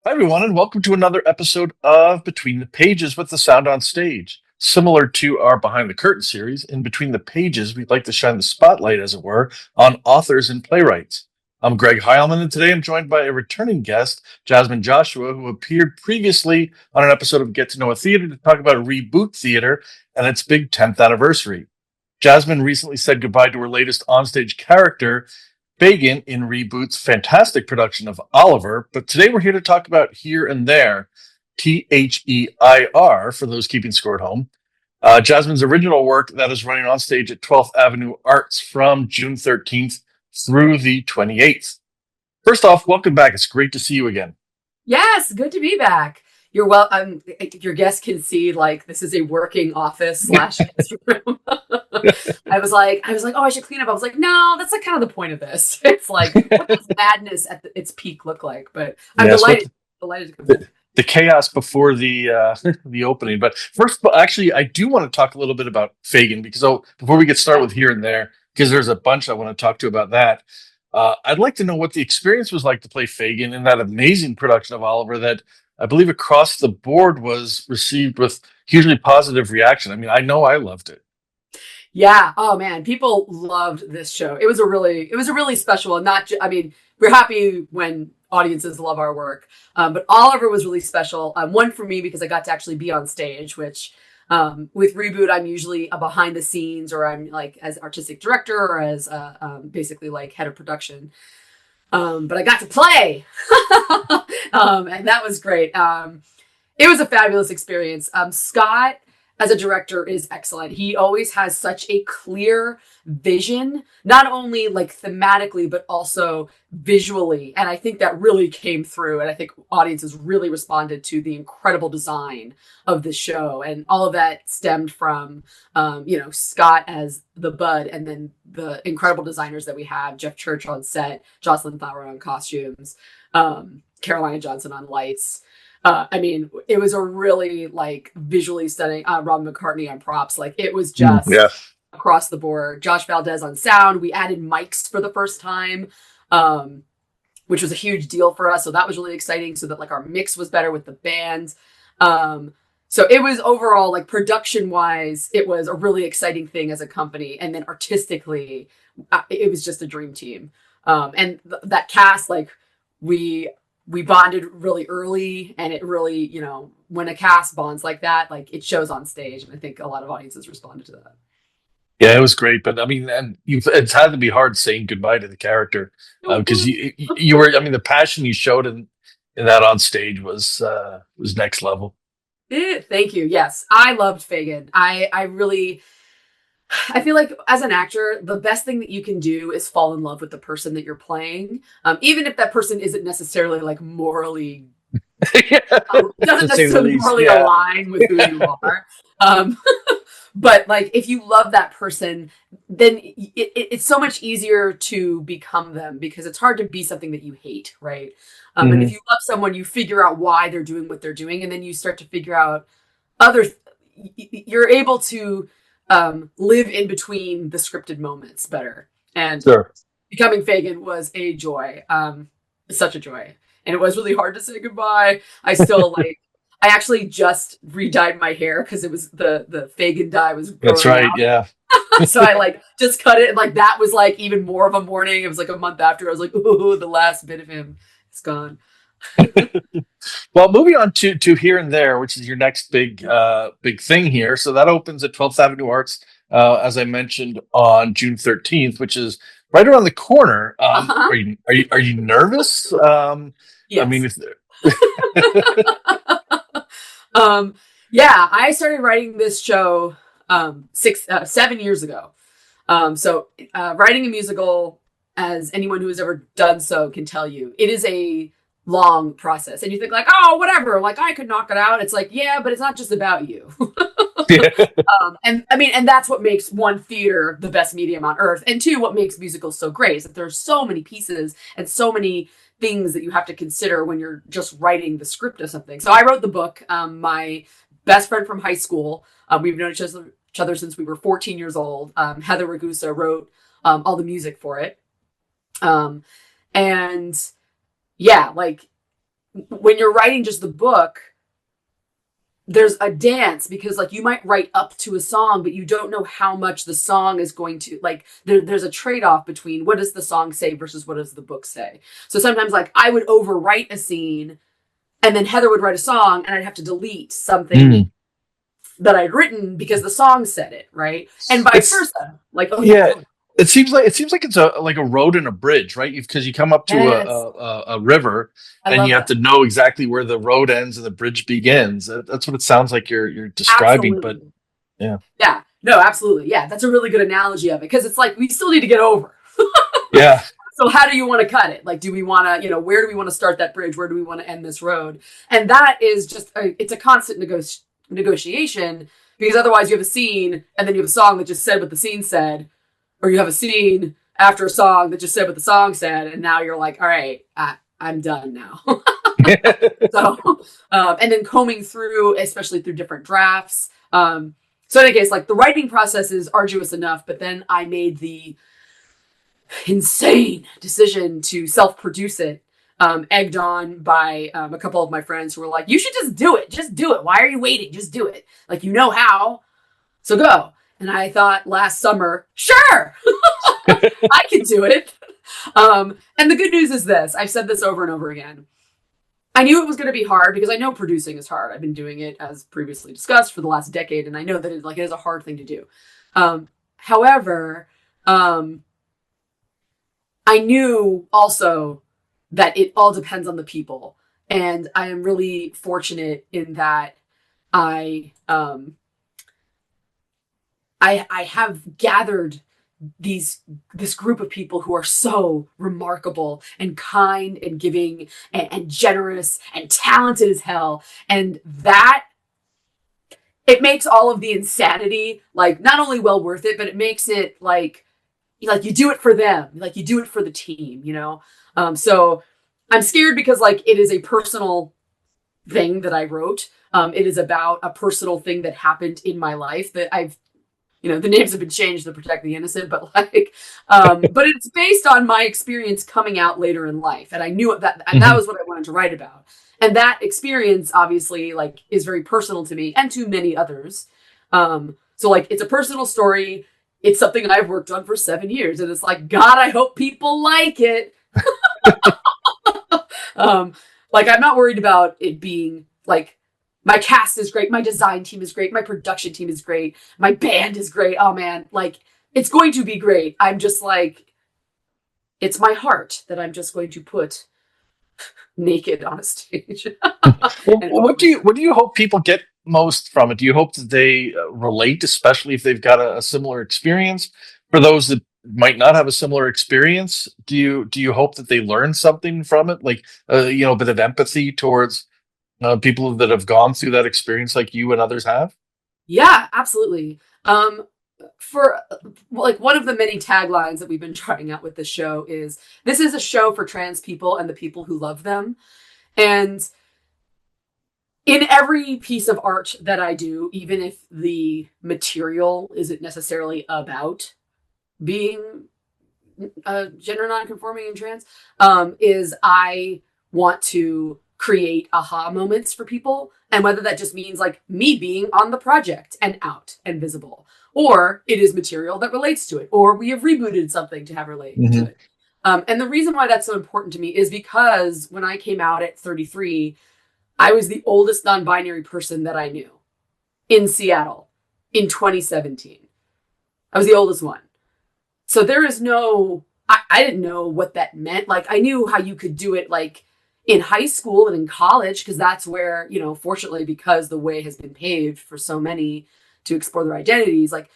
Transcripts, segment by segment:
Hi, everyone, and welcome to another episode of Between the Pages with the Sound on Stage. Similar to our Behind the Curtain series, in Between the Pages, we'd like to shine the spotlight, as it were, on authors and playwrights. I'm Greg Heilman, and today I'm joined by a returning guest, Jasmine Joshua, who appeared previously on an episode of Get to Know a Theater to talk about Reboot Theatre and its big 10th anniversary. Jasmine recently said goodbye to her latest onstage character, Fagin, in Reboot's fantastic production of Oliver, but today we're here to talk about Here and There, THEIR, for those keeping score at home. Jasmine's original work that is running on stage at 12th Avenue Arts from June 13th through the 28th. First off, welcome back. It's great to see you again. Yes, good to be back. You're well. Your guests can see like this is a working office slash guest room. I was like, oh, I should clean up. I was like, no, that's like kind of the point of this. It's like, what does madness at its peak look like? But I'm Yes, what delighted to come back. the chaos before the the opening. But first, actually, I do want to talk a little bit about Fagin because before we get started with Here and There, because there's a bunch I want to talk to about that. I'd like to know what the experience was like to play Fagin in that amazing production of Oliver that I believe across the board was received with hugely positive reaction. I mean, I know I loved it. Yeah. Oh man, people loved this show. It was a really special, and not. I mean, we're happy when audiences love our work, but Oliver was really special. One for me because I got to actually be on stage, which with Reboot, I'm usually a behind the scenes, or I'm like as artistic director, or as basically like head of production. But I got to play, and that was great. It was a fabulous experience. Scott, as a director, is excellent. He always has such a clear vision, not only like thematically, but also visually. And I think that really came through. And I think audiences really responded to the incredible design of the show. And all of that stemmed from, Scott as the Bud, and then the incredible designers that we have: Jeff Church on set, Jocelyn Flower on costumes, Carolina Johnson on lights. I mean, it was a really like visually stunning. Robin McCartney on props, like it was Yeah. just across the board. Josh Valdez on sound. We added mics for the first time, um, which was a huge deal for us. So that was really exciting. So that like our mix was better with the band. So it was overall like production wise, it was a really exciting thing as a company, and then artistically, it was just a dream team. And that cast, like we we bonded really early, and it really, when a cast bonds like that, like it shows on stage, and I think a lot of audiences responded to that. Yeah, it was great, but I mean, and it's had to be hard saying goodbye to the character because you were. I mean, the passion you showed in that on stage was next level. Thank you. Yes, I loved Fagin. I really, I feel like as an actor, the best thing that you can do is fall in love with the person that you're playing, even if that person isn't necessarily like morally, Yeah, doesn't to say the necessarily least. morally Yeah, align with who you are. Um, but like if you love that person, then it's so much easier to become them, because it's hard to be something that you hate, right? But if hmm you love someone, you figure out why they're doing what they're doing, and then you start to figure out other you're able to live in between the scripted moments better. And sure. becoming Fagin was a joy, such a joy. And it was really hard to say goodbye. I actually just re-dyed my hair because it was the Fagin dye was That's growing right. out. Yeah. So I like just cut it, and like that was like even more of a mourning. It was like a month after. I was like, ooh, the last bit of him is gone. Well, moving on to Here and There, which is your next big thing here. So that opens at 12th Avenue Arts, as I mentioned, on June 13th, which is right around the corner. Uh-huh. Are you nervous? I mean, Yes. if um, yeah, I started writing this show 7 years ago. Writing a musical, as anyone who has ever done so can tell you, it is a long process. And you think like, oh, whatever, like I could knock it out. It's like, yeah, but it's not just about you. yeah, And I mean, and that's what makes one, theater the best medium on earth, and two, what makes musicals so great is that there's so many pieces and so many things that you have to consider when you're just writing the script of something. So I wrote the book. My best friend from high school, we've known each other since we were 14 years old. Heather Ragusa wrote all the music for it. And yeah, like when you're writing just the book, there's a dance because like you might write up to a song, but you don't know how much the song is going to like there's a trade-off between what does the song say versus what does the book say. So sometimes like I would overwrite a scene and then Heather would write a song and I'd have to delete something that I'd written because the song said it, right? And vice versa. Like, oh yeah. It seems like it's a road and a bridge, right? Because you come up to yes, a river, I and love you have that. to know exactly where the road ends and the bridge begins. That's what it sounds like you're describing. But Absolutely. yeah, Yeah. No, absolutely. Yeah, that's a really good analogy of it because it's like we still need to get over. yeah, So how do you want to cut it? Like, do we want to, where do we want to start that bridge? Where do we want to end this road? And that is just, it's a constant negotiation because otherwise you have a scene and then you have a song that just said what the scene said, or you have a scene after a song that just said what the song said. And now you're like, all right, I'm done now. So, and then combing through, especially through different drafts. So in any case, like the writing process is arduous enough, but then I made the insane decision to self-produce it, egged on by a couple of my friends who were like, you should just do it. Just do it. Why are you waiting? Just do it. Like, you know how. So go. And I thought last summer, sure, I can do it. And the good news is this. I've said this over and over again. I knew it was going to be hard because I know producing is hard. I've been doing it as previously discussed for the last decade. And I know that it is a hard thing to do. However, I knew also that it all depends on the people. And I am really fortunate in that I have gathered this group of people who are so remarkable and kind and giving and generous and talented as hell. And that it makes all of the insanity like not only well worth it, but it makes it like you do it for them, like you do it for the team. So I'm scared because like it is a personal thing that I wrote. It is about a personal thing that happened in my life that the names have been changed to protect the innocent, but but it's based on my experience coming out later in life. And I knew that, and that was what I wanted to write about. And that experience obviously like is very personal to me and to many others. So like it's a personal story. It's something I've worked on for 7 years. And it's like, God, I hope people like it. Like, I'm not worried about it being like, my cast is great. My design team is great. My production team is great. My band is great. Oh man, like, it's going to be great. I'm just like, it's my heart that I'm just going to put naked on a stage. Well, And what do you hope people get most from it? Do you hope that they relate, especially if they've got a similar experience? For those that might not have a similar experience, do you hope that they learn something from it, like a bit of empathy towards people that have gone through that experience, like you and others have? yeah, absolutely. For like one of the many taglines that we've been trying out with this show is this is a show for trans people and the people who love them. And in every piece of art that I do, even if the material isn't necessarily about being gender nonconforming and trans, is I want to create aha moments for people. And whether that just means like me being on the project and out and visible, or it is material that relates to it, or we have rebooted something to have relate to it. And the reason why that's so important to me is because when I came out at 33, I was the oldest non-binary person that I knew in Seattle in 2017. I was the oldest one. So there is I didn't know what that meant. Like I knew how you could do it like in high school and in college, because that's where, fortunately, because the way has been paved for so many to explore their identities, like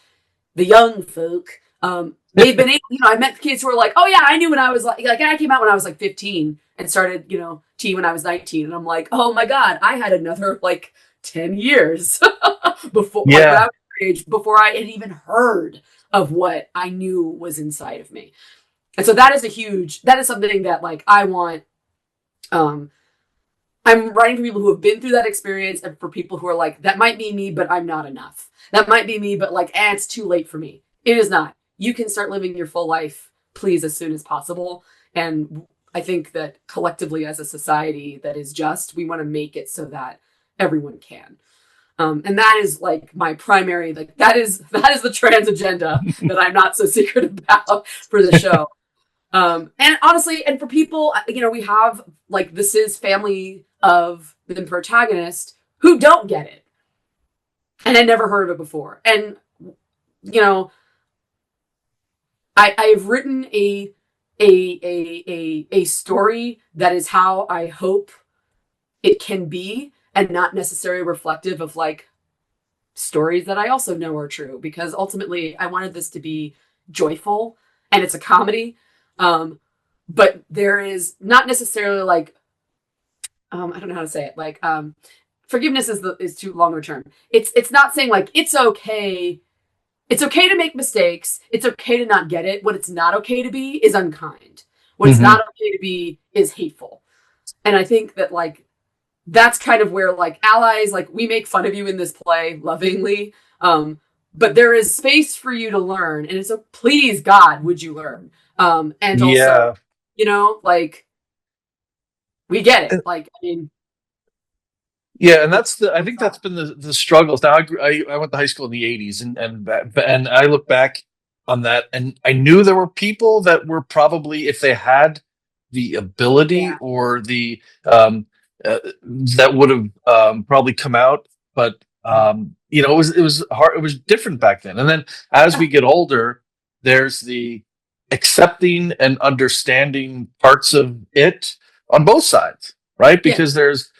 the young folk, they've been able, I met kids who were like, oh yeah, I knew when I was like I came out when I was like 15 and started, tea when I was 19. And I'm like, oh my God, I had another like 10 years before, like, when I was your age, before I had even heard of what I knew was inside of me. And so that is something that like I want, I'm writing for people who have been through that experience and for people who are like, that might be me, but I'm not enough. That might be me, but like, it's too late for me. It is not. You can start living your full life, please, as soon as possible. And I think that collectively as a society that is just, we want to make it so that everyone can. And that is like my primary, like that is the trans agenda that I'm not so secret about for the show. And honestly, and for people, we have like, this is family of the protagonist who don't get it. And I never heard of it before. And, I've written a story that is how I hope it can be, and not necessarily reflective of like stories that I also know are true, because ultimately I wanted this to be joyful, and it's a comedy. But there is not necessarily like, I don't know how to say it. Like, forgiveness is too longer term. It's not saying like, it's okay. It's okay to make mistakes. It's okay to not get it. What it's not okay to be is unkind. What it's not okay to be is hateful. And I think that like, that's kind of where like allies, like we make fun of you in this play lovingly. But there is space for you to learn. And it's a, please God, would you learn? And also, like we get it. Like, I mean, yeah, and I think that's been the struggles. Now I went to high school in the '80s, and I look back on that, and I knew there were people that were probably, if they had the ability or the that would have probably come out, but it was hard. It was different back then. And then as we get older, there's the accepting and understanding parts of it on both sides, right? Because there's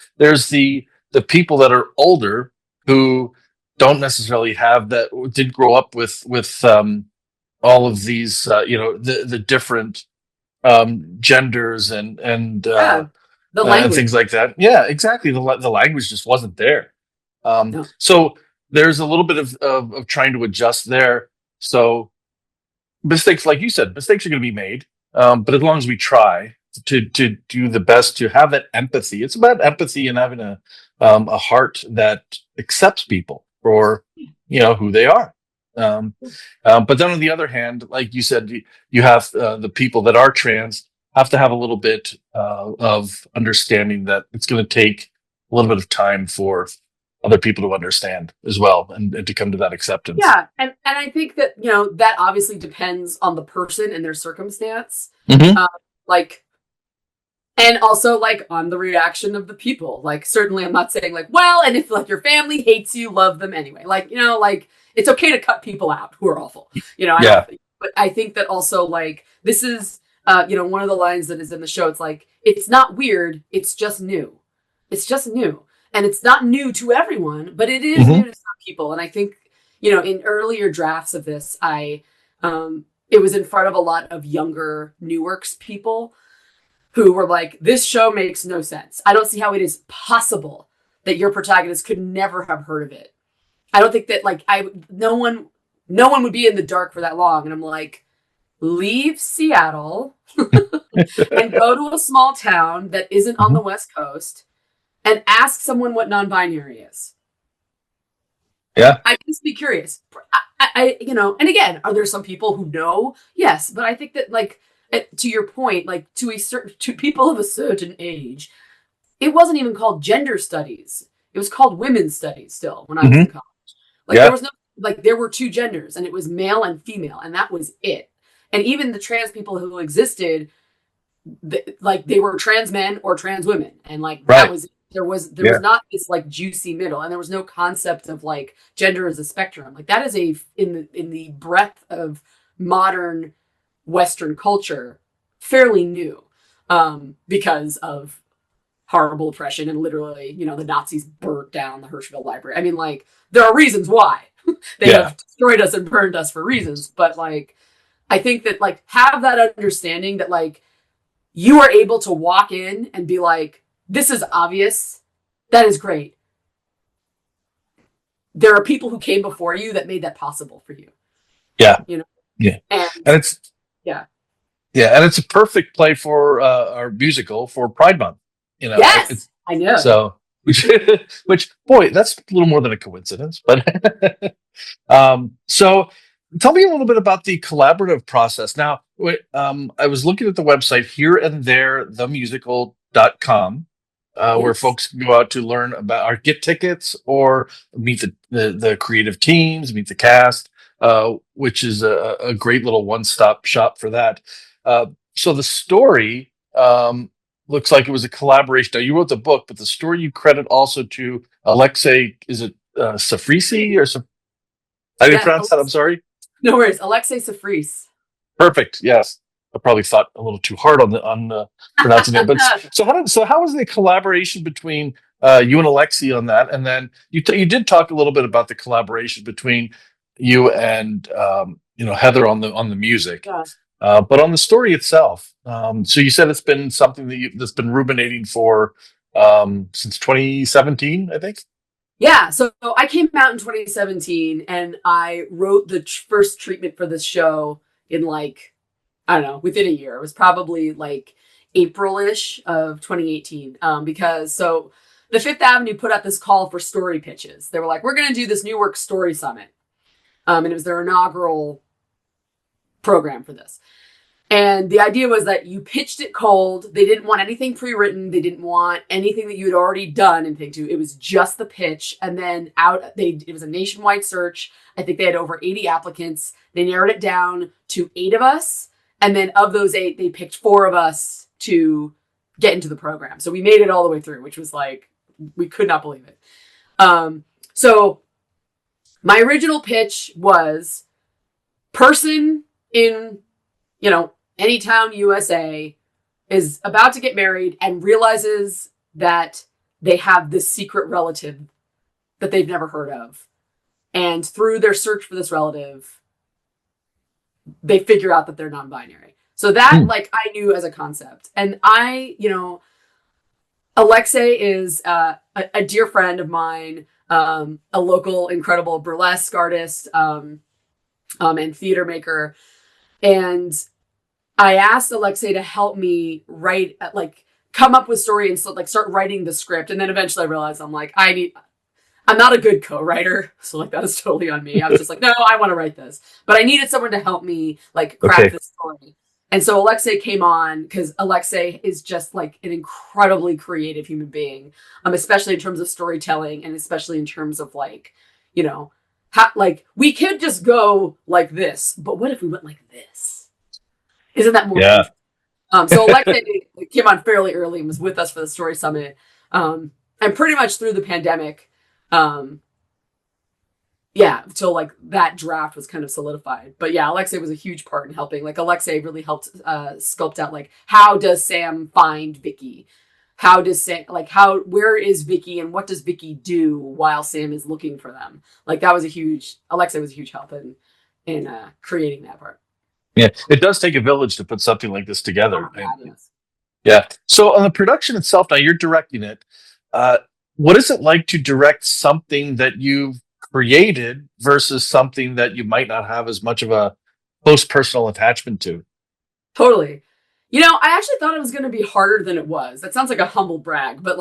the people that are older who don't necessarily have that, did grow up with all of these the different genders and the language and things like that. Yeah, exactly. The language just wasn't there. No. So there's a little bit of trying to adjust there. So mistakes, like you said, mistakes are going to be made. But as long as we try to do the best, to have that empathy, it's about empathy and having a heart that accepts people for who they are. But then on the other hand, like you said, you have the people that are trans have to have a little bit of understanding that it's going to take a little bit of time for other people to understand as well, and to come to that acceptance. Yeah, and I think that that obviously depends on the person and their circumstance, like, and also like on the reaction of the people. Like, certainly, I'm not saying like, well, and if like your family hates you, love them anyway. Like, like it's okay to cut people out who are awful. But I think that also like this is one of the lines that is in the show. It's like, it's not weird. It's just new. It's just new. And it's not new to everyone, but it is new to some people. And I think, in earlier drafts of this, it was in front of a lot of younger New Works people who were like, this show makes no sense. I don't see how it is possible that your protagonist could never have heard of it. I don't think that like no one would be in the dark for that long. And I'm like, leave Seattle and go to a small town that isn't on the West Coast and ask someone what non-binary is. Yeah. I just be curious. And again, are there some people who know? Yes. But I think that like, to your point, like to people of a certain age, it wasn't even called gender studies. It was called women's studies still when I was in college. Like there was no, like there were two genders, and it was male and female, and that was it. And even the trans people who existed, like they were trans men or trans women. And like that was, there was not this like juicy middle, and there was no concept of like gender as a spectrum. Like that is in the breadth of modern Western culture, fairly new, because of horrible oppression, and literally, the Nazis burnt down the Hirschfeld Library. I mean, like, there are reasons why they have destroyed us and burned us for reasons, but like, I think that like, have that understanding that like, you are able to walk in and be like, this is obvious. That is great. There are people who came before you that made that possible for you. Yeah. Yeah. And it's, yeah. And it's a perfect play for our musical for Pride Month. Yes, I know. So, which boy, that's a little more than a coincidence. But so Tell me a little bit about the collaborative process. Now, I was looking at the website here and there, themusical.com, where Yes. folks can go out to learn about or get tickets or meet the creative teams, meet the cast, which is a great little one-stop shop for that. Uh, so the story looks like it was a collaboration. Now, you wrote the book, but the story you credit also to Alexei, is it Safrisi or I didn't Yeah. pronounce that. I'm sorry. No worries. Alexei Safris. Perfect. Yes, I probably thought a little too hard on pronouncing it. But how was the collaboration between you and Alexi on that? And then you did talk a little bit about the collaboration between you and Heather on the music, Yeah. but on the story itself. So you said it's been something that's been ruminating for since 2017, I think. Yeah, so I came out in 2017 and I wrote the first treatment for this show in like, I don't know, within a year. It was probably like April-ish of 2018. Because so the Fifth Avenue put out this call for story pitches. They were like, we're going to do this New Work Story Summit. And it was their inaugural program for this. And the idea was that you pitched it cold. They didn't want anything pre-written. They didn't want anything that you had already done anything to. It was just the pitch. And then it was a nationwide search. I think they had over 80 applicants. They narrowed it down to 8 of us. And then of those 8, they picked 4 of us to get into the program. So we made it all the way through, which was like, we could not believe it. So my original pitch was person in, Anytown, USA, is about to get married and realizes that they have this secret relative that they've never heard of. And through their search for this relative, they figure out that they're non-binary. So that, I knew as a concept. And Alexei is a dear friend of mine, a local incredible burlesque artist and theater maker. And I asked Alexei to help me write, come up with story and start writing the script. And then eventually I realized I'm not a good co-writer. So that is totally on me. I was just like, no, I want to write this. But I needed someone to help me craft this story. And so Alexei came on because Alexei is just an incredibly creative human being, especially in terms of storytelling and especially in terms of we could just go like this, but what if we went like this? Isn't that more? Yeah. So Alexei came on fairly early and was with us for the story summit. And pretty much through the pandemic, until that draft was kind of solidified. But yeah, Alexei was a huge part in helping. Alexei really helped sculpt out how does Sam find Vicky? How does Sam where is Vicky and what does Vicky do while Sam is looking for them? Alexei was a huge help in creating that part. Yeah, it does take a village to put something like this together. Oh, God, yes. Yeah. So on the production itself, now you're directing it. What is it like to direct something that you've created versus something that you might not have as much of a close personal attachment to? Totally. I actually thought it was going to be harder than it was. That sounds like a humble brag, but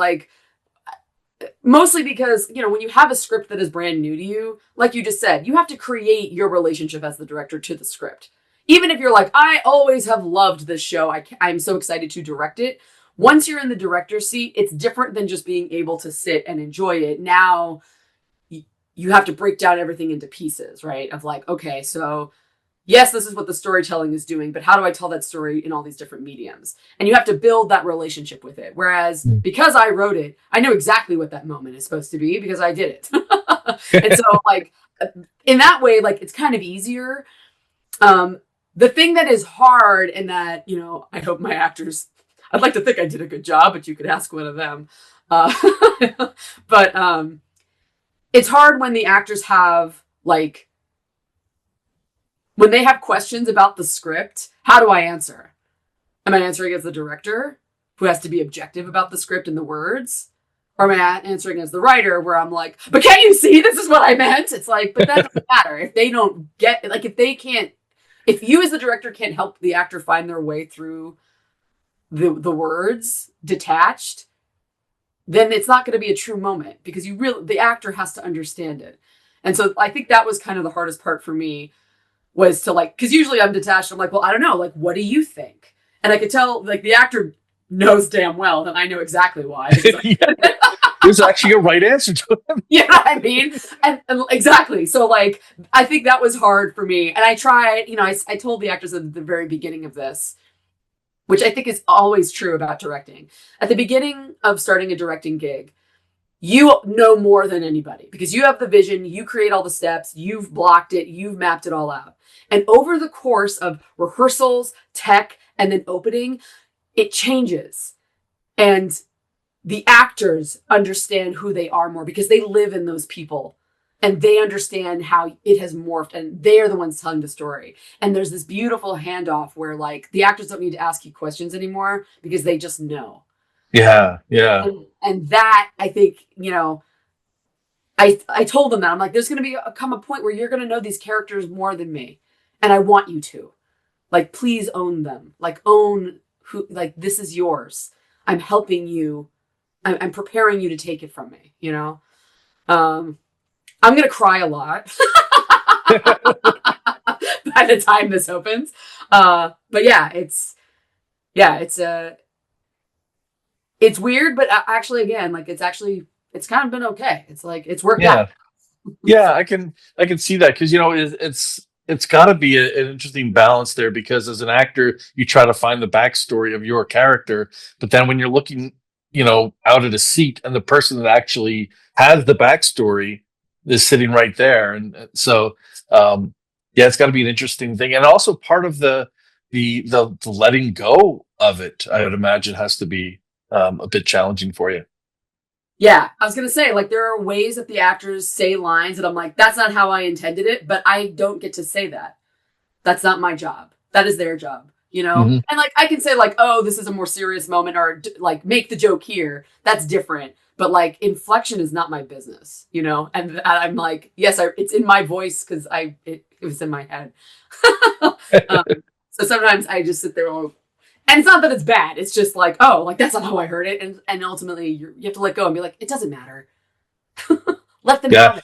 mostly because, when you have a script that is brand new to you, like you just said, you have to create your relationship as the director to the script. Even if you're I always have loved this show. I'm so excited to direct it. Once you're in the director's seat, it's different than just being able to sit and enjoy it. Now you have to break down everything into pieces, right? Of okay, so yes, this is what the storytelling is doing, but how do I tell that story in all these different mediums? And you have to build that relationship with it. Whereas because I wrote it, I know exactly what that moment is supposed to be because I did it. And so in that way, it's kind of easier. The thing that is hard and that, I hope my actors, I'd like to think I did a good job, but you could ask one of them. But it's hard when the actors have when they have questions about the script, how do I answer? Am I answering as the director who has to be objective about the script and the words? Or am I answering as the writer where I'm but can't you see this is what I meant? It's but that doesn't matter. If they don't get if you as the director can't help the actor find their way through the words detached, then it's not going to be a true moment because the actor has to understand it. And so I think that was kind of the hardest part for me. was to like, because usually I'm detached. I'm like, well, I don't know. Like, what do you think? And I could tell like the actor knows damn well that I know exactly why. Yeah. There's actually a right answer to it. You know what I mean? And exactly. So like, I think that was hard for me. And I tried, I told the actors at the very beginning of this, which I think is always true about directing. At the beginning of starting a directing gig, you know more than anybody because you have the vision, you create all the steps, you've blocked it, you've mapped it all out. And over the course of rehearsals, tech, and then opening, it changes. And the actors understand who they are more because they live in those people and they understand how it has morphed and they're the ones telling the story. And there's this beautiful handoff where like the actors don't need to ask you questions anymore because they just know. Yeah. Yeah. And that I think, I told them that I'm like, there's going to come a point where you're going to know these characters more than me. And I want you to like, please own them, like own who, like, this is yours. I'm helping you. I'm preparing you to take it from me, I'm going to cry a lot by the time this opens. But yeah, it's weird, but actually, again, like it's kind of been okay. It's like, it's worked out. Yeah, I can see that because it's got to be an interesting balance there because as an actor you try to find the backstory of your character, but then when you're looking out at a seat and the person that actually has the backstory is sitting right there, and so yeah, it's got to be an interesting thing, and also part of the letting go of it, I would imagine, has to be a bit challenging for you. Yeah, I was going to say, like, there are ways that the actors say lines that I'm like, that's not how I intended it, but I don't get to say that. That's not my job. That is their job, Mm-hmm. And, like, I can say, like, oh, this is a more serious moment or, like, make the joke here. That's different. But, like, inflection is not my business, And I'm like, yes, it's in my voice because it was in my head. um, so sometimes I just sit there and it's not that it's bad. It's just like, oh, like that's not how I heard it. And ultimately you have to let go and be like, it doesn't matter. Let them Yeah, have it,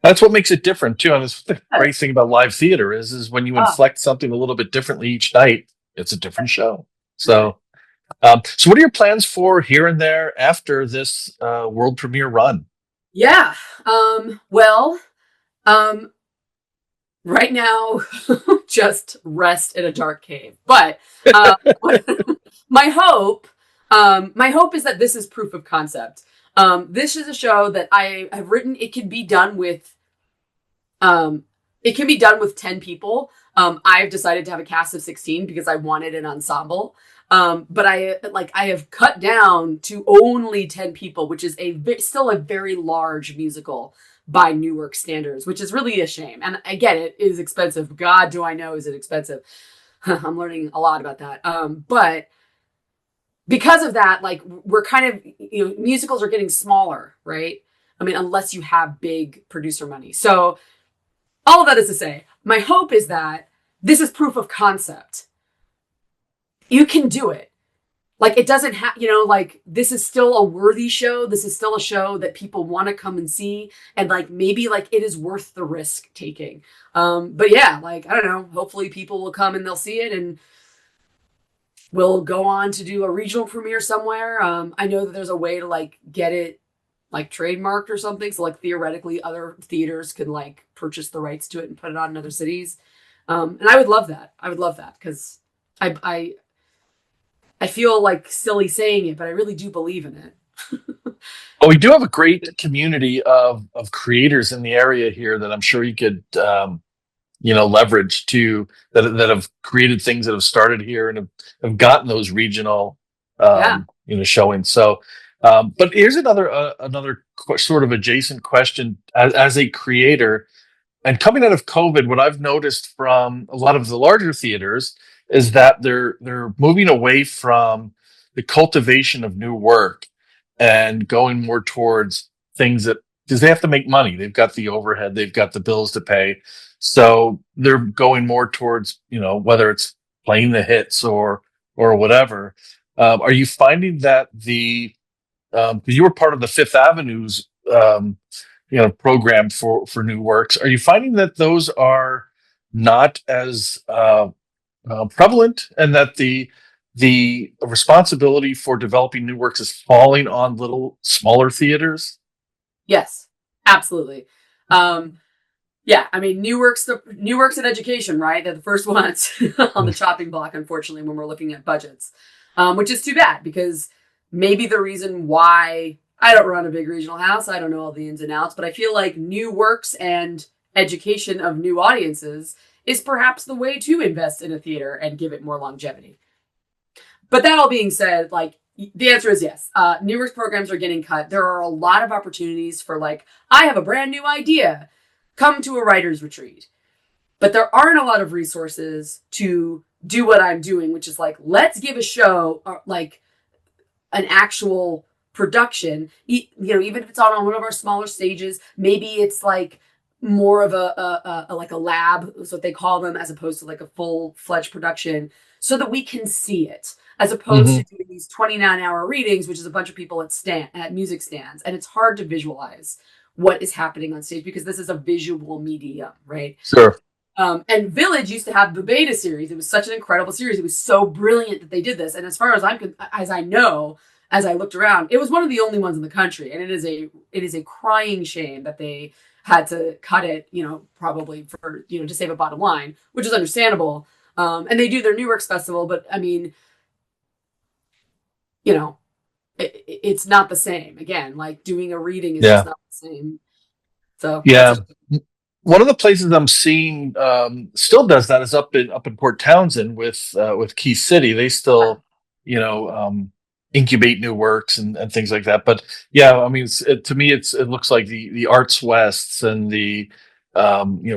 that's what makes it different too. And that's the great thing about live theater is when you Oh, inflect something a little bit differently each night, it's a different show. that's right. So what are your plans for here and there after this world premiere run? Yeah. Well, um, right now, just rest in a dark cave. But uh, my hope, my hope is that this is proof of concept. This is a show that I have written. It can be done with 10 people. I've decided to have a cast of 16 because I wanted an ensemble. But I have cut down to only 10 people, which is still a very large musical by Newark standards, which is really a shame. And I get it is expensive. God, do I know, is it expensive? I'm learning a lot about that. But because of that, like we're kind of, musicals are getting smaller, right? I mean, unless you have big producer money. So all of that is to say, my hope is that this is proof of concept. You can do it. Like it doesn't have, like this is still a worthy show. This is still a show that people want to come and see. And like, maybe like it is worth the risk taking. But yeah, like, I don't know, hopefully people will come and they'll see it and we'll go on to do a regional premiere somewhere. I know that there's a way to like get it like trademarked or something. So like theoretically other theaters could like purchase the rights to it and put it on in other cities. And I would love that. I would love that because I feel like silly saying it, but I really do believe in it. Well, we do have a great community of creators in the area here that I'm sure you could leverage to that have created things that have started here and have gotten those regional Yeah. showings. So, but here's another sort of adjacent question as a creator. And coming out of COVID, what I've noticed from a lot of the larger theaters is that they're moving away from the cultivation of new work and going more towards things that because they have to make money. They've got the overhead, they've got the bills to pay. So they're going more towards, whether it's playing the hits or whatever. Are you finding that 'cause you were part of the Fifth Avenue's programmed for new works. Are you finding that those are not as prevalent, and that the responsibility for developing new works is falling on little smaller theaters? Yes, absolutely. Yeah, I mean, new works in education, right? They're the first ones on the chopping block, unfortunately, when we're looking at budgets, which is too bad because maybe the reason why I don't run a big regional house, I don't know all the ins and outs, but I feel like new works and education of new audiences is perhaps the way to invest in a theater and give it more longevity. But that all being said, like the answer is yes. New works programs are getting cut. There are a lot of opportunities for like, I have a brand new idea. Come to a writer's retreat. But there aren't a lot of resources to do what I'm doing, which is like, let's give a show like an actual production, even if it's on one of our smaller stages. Maybe it's like more of a like a lab is what they call them, as opposed to like a full-fledged production, so that we can see it, as opposed to doing these 29-hour readings, which is a bunch of people at music stands, and it's hard to visualize what is happening on stage because this is a visual medium, right? Sure. And Village used to have the beta series. It was such an incredible series. It was so brilliant that they did this. And as far as I know, as I looked around, it was one of the only ones in the country. And it is a crying shame that they had to cut it, probably for, to save a bottom line, which is understandable. And they do their New Works Festival, but I mean, it's not the same. Again, like doing a reading is just not the same. So yeah. One of the places I'm seeing still does that is up in Port Townsend with Key City. They still, incubate new works and things like that. But yeah, I mean, to me, it looks like the Arts Wests and the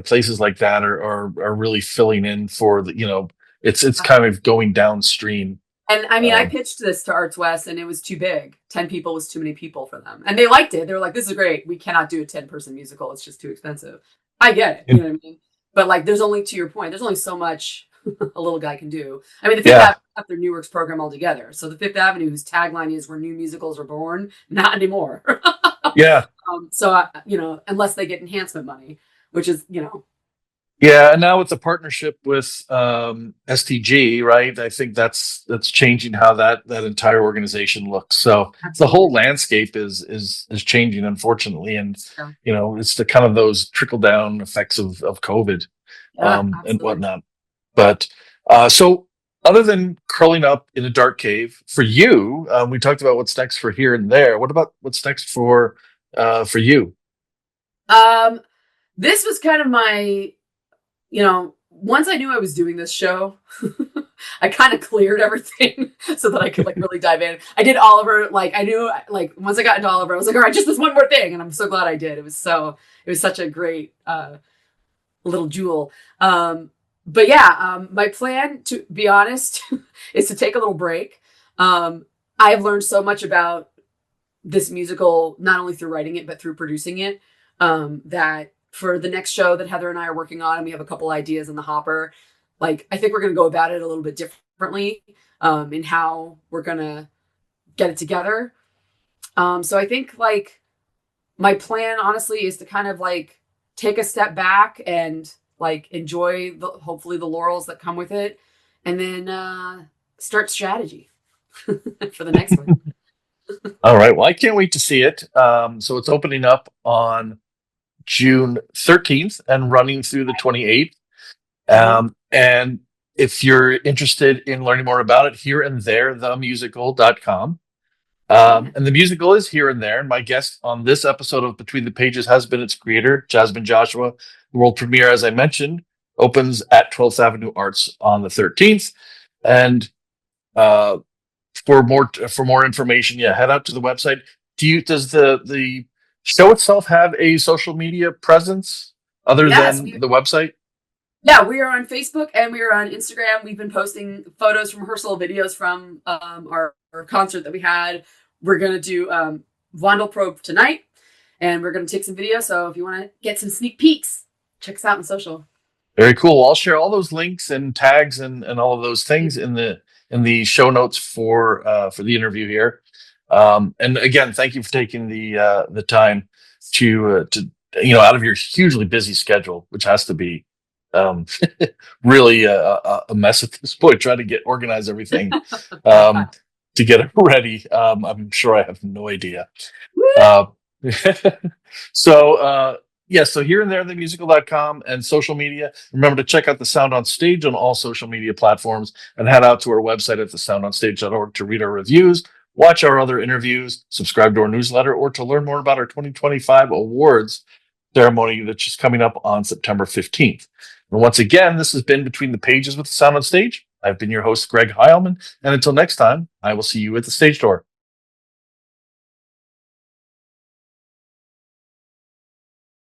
places like that are really filling in for the it's kind of going downstream. And I mean, I pitched this to Arts West and it was too big. 10 people was too many people for them. And they liked it. They were like, this is great. We cannot do a 10-person musical. It's just too expensive. I get it. You know what I mean? But like, there's only, to your point, there's only so much a little guy can do. I mean, the Fifth Avenue got their New Works program altogether. So the Fifth Avenue, whose tagline is "Where new musicals are born," not anymore. Yeah. So, unless they get enhancement money, which is, Yeah, and now with the partnership with STG, right? I think that's changing how that entire organization looks. So the whole landscape is changing, unfortunately, and it's the kind of those trickle down effects of COVID and whatnot. But so other than curling up in a dark cave for you, we talked about what's next for Here and There. What about what's next for you? This was kind of my. Once I knew I was doing this show, I kind of cleared everything so that I could like really dive in. I did Oliver, I knew once I got into Oliver, I was like, all right, just this one more thing. And I'm so glad I did. It was such a great, little jewel. But yeah, my plan, to be honest, is to take a little break. I've learned so much about this musical, not only through writing it, but through producing it, that for the next show that Heather and I are working on, and we have a couple ideas in the hopper. I think we're going to go about it a little bit differently in how we're going to get it together. So I think my plan, honestly, is to kind of take a step back and enjoy hopefully the laurels that come with it, and then start strategy for the next one. All right. Well, I can't wait to see it. So it's opening up on June 13th and running through the 28th. And if you're interested in learning more about it, Here and There, themusical.com. And the musical is Here and There. And my guest on this episode of Between the Pages has been its creator, Jasmine Joshua. The world premiere, as I mentioned, opens at 12th Avenue Arts on the 13th. And for more information, head out to the website. Does the show itself have a social media presence other than the website? Yeah, we are on Facebook and we are on Instagram. We've been posting photos from rehearsal, videos from our concert that we had. We're going to do Wandelprobe tonight, and we're going to take some videos. So if you want to get some sneak peeks, check us out on social. Very cool. I'll share all those links and tags and all of those things in the show notes for the interview here. And again, thank you for taking the time. to out of your hugely busy schedule, which has to be um, really a mess at this point, trying to organize everything to get it ready. I'm sure I have no idea. Uh, so here and there, themusical.com and social media. Remember to check out The Sound on Stage on all social media platforms and head out to our website at thesoundonstage.org to read our reviews, watch our other interviews, subscribe to our newsletter, or to learn more about our 2025 awards ceremony that's just coming up on September 15th. And once again, this has been Between the Pages with The Sound on Stage. I've been your host, Greg Heilman, and until next time, I will see you at the stage door.